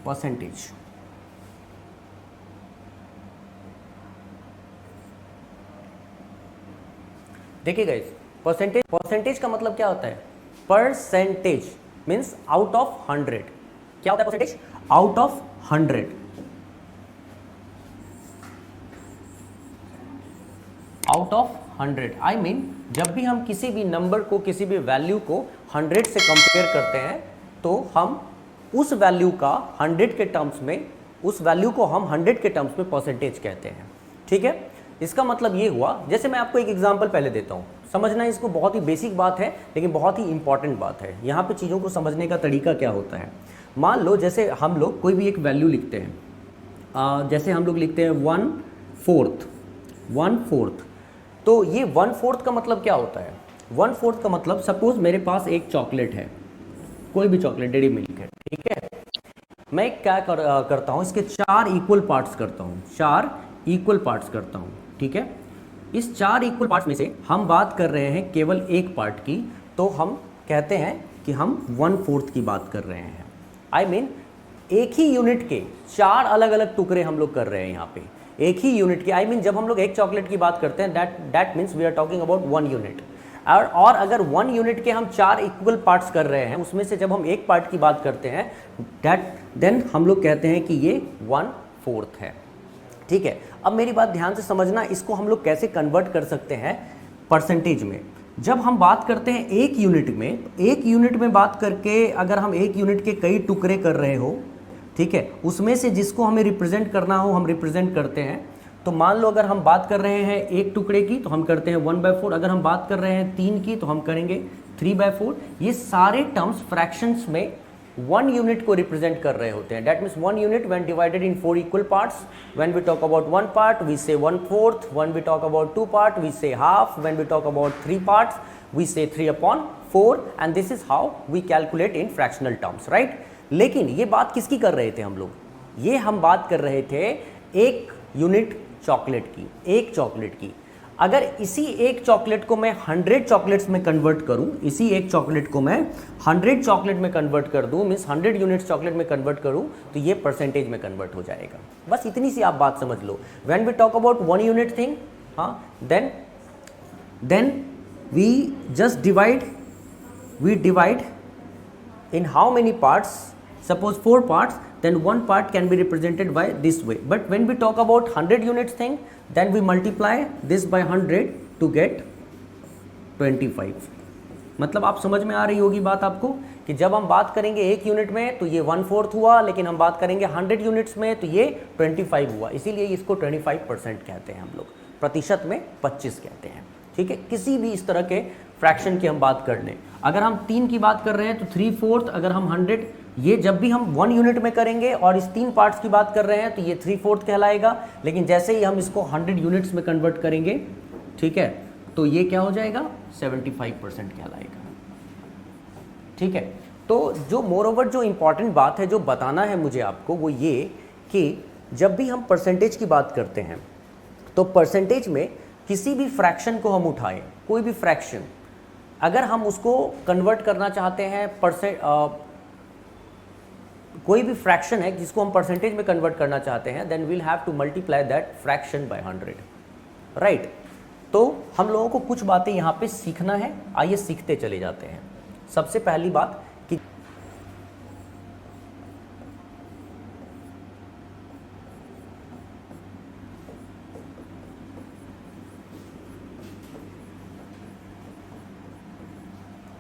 Percentage. देखिए guys, percentage का मतलब क्या होता है? Percentage means out of 100। क्या होता है percentage? Out of 100। Out of 100 I mean जब भी हम किसी भी नंबर को, किसी भी वैल्यू को 100 से कंपेयर करते हैं तो हम उस वैल्यू का 100 के टर्म्स में, उस वैल्यू को हम 100 के टर्म्स में परसेंटेज कहते हैं। ठीक है, इसका मतलब ये हुआ, जैसे मैं आपको एक एग्जांपल पहले देता हूँ, समझना इसको, बहुत ही बेसिक बात है लेकिन बहुत ही इंपॉर्टेंट बात है। यहाँ पे चीज़ों को समझने का तरीका क्या होता है। मान लो जैसे हम लोग कोई भी एक वैल्यू लिखते हैं, जैसे हम लोग लिखते हैं 1/4, तो ये 1/4 का मतलब क्या होता है? 1/4 का मतलब, सपोज मेरे पास एक चॉकलेट है, कोई भी चॉकलेट, डेयरी मिल्क है, ठीक है। मैं क्या करता हूँ, इसके 4 इक्वल पार्ट्स करता हूँ, 4 इक्वल पार्ट्स करता हूँ, ठीक है। इस 4 इक्वल पार्ट्स में से हम बात कर रहे हैं केवल एक पार्ट की, तो हम कहते हैं कि हम 1/4 की बात कर रहे हैं। आई मीन एक ही यूनिट के 4 अलग अलग टुकड़े हम लोग कर रहे हैं यहाँ पे, एक ही यूनिट के। आई मीन जब हम लोग एक चॉकलेट की बात करते हैं, that means we are talking about 1 unit. और अगर 1 यूनिट के हम 4 इक्वल पार्ट्स कर रहे हैं, उसमें से जब हम एक पार्ट की बात करते हैं, देन हम लोग कहते हैं कि ये 1/4 है। ठीक है, अब मेरी बात ध्यान से समझना, इसको हम लोग कैसे कन्वर्ट कर सकते हैं परसेंटेज में। जब हम बात करते हैं एक यूनिट में, एक यूनिट में बात करके अगर हम एक यूनिट के कई टुकड़े कर रहे हो, ठीक है, उसमें से जिसको हमें रिप्रेजेंट करना हो हम रिप्रेजेंट करते हैं। तो मान लो अगर हम बात कर रहे हैं एक टुकड़े की तो हम करते हैं 1/4, अगर हम बात कर रहे हैं 3 की तो हम करेंगे 3/4। ये सारे टर्म्स फ्रैक्शंस में 1 यूनिट को रिप्रेजेंट कर रहे होते हैं। That means 1 unit when divided in 4 equal parts, when we talk about 1 part we say 1/4, when we talk about 2 part we say half, when we talk about 3 parts we say 3/4, and this is how we calculate in fractional terms, right. लेकिन ये बात किसकी कर रहे थे हम लोग? ये हम बात कर रहे थे एक यूनिट चॉकलेट की, एक चॉकलेट की। अगर इसी एक चॉकलेट को मैं 100 चॉकलेट्स में कन्वर्ट करूं, इसी एक चॉकलेट को मैं 100 चॉकलेट में कन्वर्ट कर दूं, मीन्स 100 यूनिट्स चॉकलेट में कन्वर्ट करूं, तो ये परसेंटेज में कन्वर्ट हो जाएगा। बस इतनी सी आप बात समझ लो। When we talk about 1 unit thing, हाँ, then we just divide in how many parts? Suppose 4 parts, then 1 part can be represented by this way. But when we talk about 100 units thing, then we multiply this by 100 to get 25. मतलब आप समझ में आ रही होगी बात आपको कि जब हम बात करेंगे एक यूनिट में तो ये 1/4 हुआ, लेकिन हम बात करेंगे 100 यूनिट्स में तो ये 25 हुआ। इसीलिए इसको 25% कहते हैं हम लोग, प्रतिशत में 25 कहते हैं। ठीक है, किसी भी इस तरह के फ्रैक्शन की हम बात कर लें, अगर हम 3 की बात कर रहे हैं तो 3/4, अगर हम 100, ये जब भी हम 1 यूनिट में करेंगे और इस 3 पार्ट्स की बात कर रहे हैं तो ये 3/4 कहलाएगा। लेकिन जैसे ही हम इसको 100 यूनिट्स में कन्वर्ट करेंगे, ठीक है, तो ये क्या हो जाएगा? 75% कहलाएगा। ठीक है, तो जो मोरओवर जो इंपॉर्टेंट बात है जो बताना है मुझे आपको, वो ये कि जब भी हम परसेंटेज की बात करते हैं तो परसेंटेज में किसी भी फ्रैक्शन को हम उठाएं, कोई भी फ्रैक्शन, अगर हम उसको कन्वर्ट करना चाहते हैं कोई भी फ्रैक्शन है जिसको हम परसेंटेज में कन्वर्ट करना चाहते हैं, then we'll have to multiply that fraction by 100, right. तो हम लोगों को कुछ बातें यहाँ पे सीखना है, आइए सीखते चले जाते हैं। सबसे पहली बात कि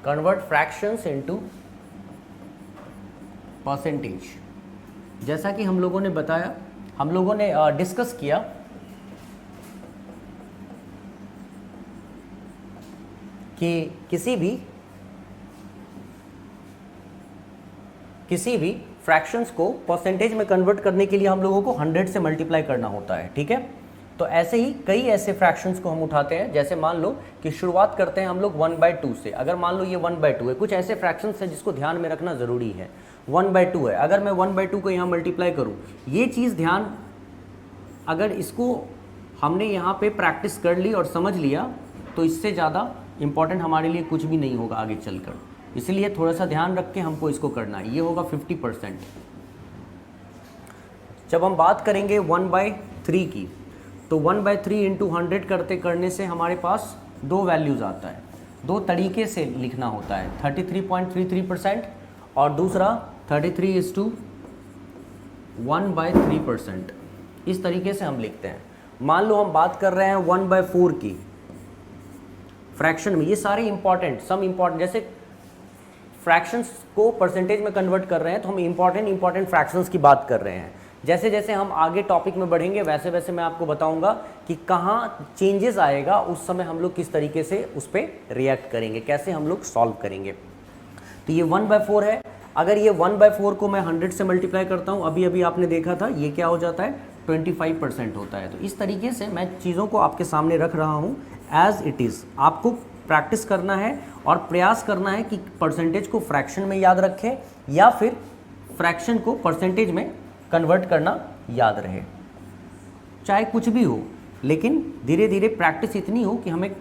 कन्वर्ट फ्रैक्शंस इनटू परसेंटेज। जैसा कि हम लोगों ने बताया, हम लोगों ने डिस्कस किया कि किसी भी फ्रैक्शंस को परसेंटेज में कन्वर्ट करने के लिए हम लोगों को 100 से मल्टीप्लाई करना होता है। ठीक है, तो ऐसे ही कई ऐसे फ्रैक्शंस को हम उठाते हैं। जैसे मान लो कि शुरुआत करते हैं हम लोग 1/2 से। अगर मान लो ये 1/2 है, कुछ ऐसे फ्रैक्शंस हैं जिसको ध्यान में रखना ज़रूरी है। 1/2 है, अगर मैं 1/2 को यहाँ मल्टीप्लाई करूँ, ये चीज़ ध्यान, अगर इसको हमने यहाँ पे प्रैक्टिस कर ली और समझ लिया तो इससे ज़्यादा इम्पॉर्टेंट हमारे लिए कुछ भी नहीं होगा आगे चलकर। इसलिए थोड़ा सा ध्यान रख के हमको इसको करना है। ये होगा 50%, जब हम बात करेंगे 1/3 की, तो 1/3 इंटू 100 करने से हमारे पास दो वैल्यूज़ आता है, दो तरीके से लिखना होता है, 33.33% और दूसरा 33:1/3%। इस तरीके से हम लिखते हैं। मान लो हम बात कर रहे हैं 1/4 की फ्रैक्शन में, ये सारे इंपॉर्टेंट जैसे फ्रैक्शंस को परसेंटेज में कन्वर्ट कर रहे हैं, तो हम इंपॉर्टेंट फ्रैक्शंस की बात कर रहे हैं। जैसे जैसे हम आगे टॉपिक में बढ़ेंगे वैसे वैसे मैं आपको बताऊंगा कि कहाँ चेंजेस आएगा, उस समय हम लोग किस तरीके से उस पर रिएक्ट करेंगे, कैसे हम लोग सॉल्व करेंगे। तो ये 1/4 है। अगर ये 1/4 को मैं 100 से मल्टीप्लाई करता हूँ, अभी अभी आपने देखा था, ये क्या हो जाता है, 25% होता है। तो इस तरीके से मैं चीज़ों को आपके सामने रख रहा हूँ एज इट इज़। आपको प्रैक्टिस करना है और प्रयास करना है कि परसेंटेज को फ्रैक्शन में याद रखें या फिर फ्रैक्शन को परसेंटेज में कन्वर्ट करना याद रहे। चाहे कुछ भी हो, लेकिन धीरे धीरे प्रैक्टिस इतनी हो कि हमें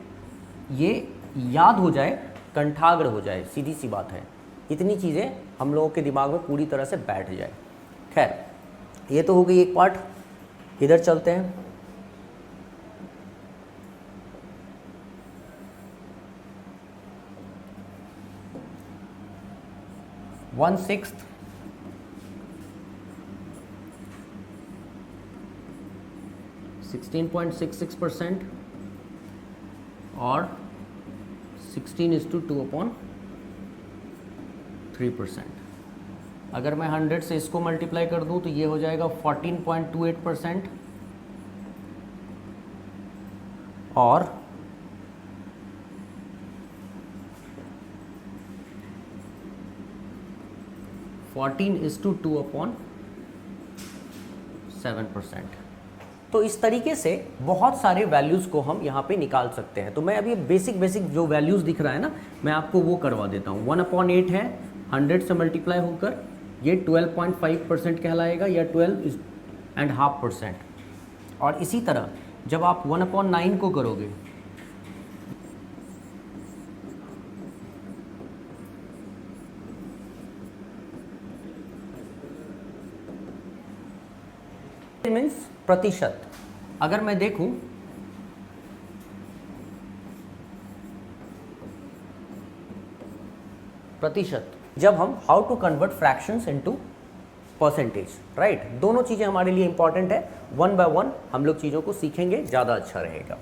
ये याद हो जाए, कंठाग्र हो जाए। सीधी सी बात है, इतनी चीज़ें हम लोगों के दिमाग में पूरी तरह से बैठ जाए। खैर, ये तो हो गई एक पार्ट। इधर चलते हैं। वन सिक्स्थ 16.66% और 16:2/3%। अगर मैं 100 से इसको मल्टीप्लाई कर दूं तो ये हो जाएगा 14.28% और 14:2/7%। तो इस तरीके से बहुत सारे वैल्यूज़ को हम यहाँ पे निकाल सकते हैं। तो मैं अभी बेसिक जो वैल्यूज़ दिख रहा है ना, मैं आपको वो करवा देता हूँ। 1/8 है, 100 से मल्टीप्लाई होकर ये 12.5% कहलाएगा या 12.5%। और इसी तरह जब आप 1/9 को करोगे, मीन्स प्रतिशत। अगर मैं देखूं प्रतिशत, जब हम how to convert fractions into percentage, right, दोनों चीज़ें हमारे लिए इंपॉर्टेंट है। 1 by 1 हम लोग चीज़ों को सीखेंगे, ज़्यादा अच्छा रहेगा।